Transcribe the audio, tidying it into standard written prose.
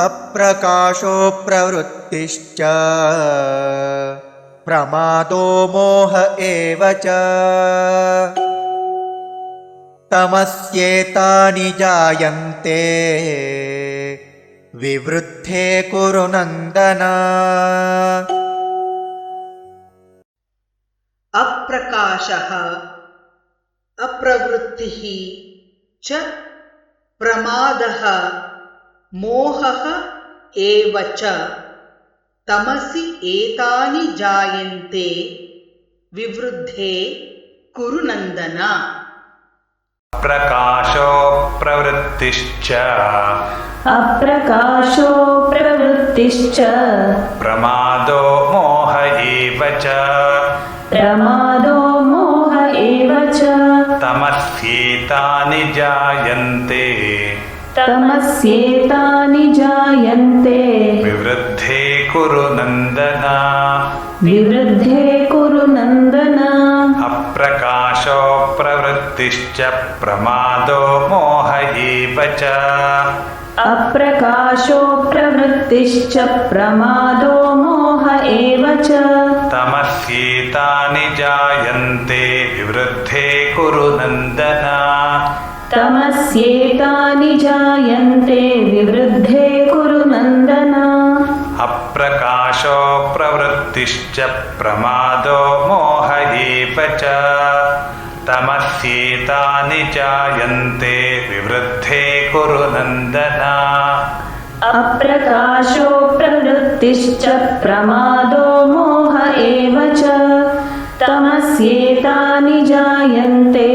अप्रकाशो प्रवृत्तिश्च प्रमादो मोह एव च तमस्येतानि जायन्ते विवृद्धे कुरु नन्दन। अप्रकाशः अप्रवृत्तिः च प्रमादः मोहः एव च तमसि एतानि जायन्ते विवृद्धे कुरु नन्दन। अप्रकाशो प्रवृत्तिश्च प्रमादो मोह एव च तमस्येतानि जायन्ते विवृद्धे कुरु नन्दन। अप्रकाशो प्रवृत्तिश्च प्रमादो मोह एव च तमस्येतानि जायन्ते विवृद्धे कुरु नन्दन। अप्रकाशो प्रवृत्तिश्च प्रमादो मोह एव च तमस्येतानि जायन्ते विवृद्धे कुरु नन्दन। अप्रकाशो प्रवृत्तिश्च प्रमादो मोह एव च तमस्येतानि जायन्ते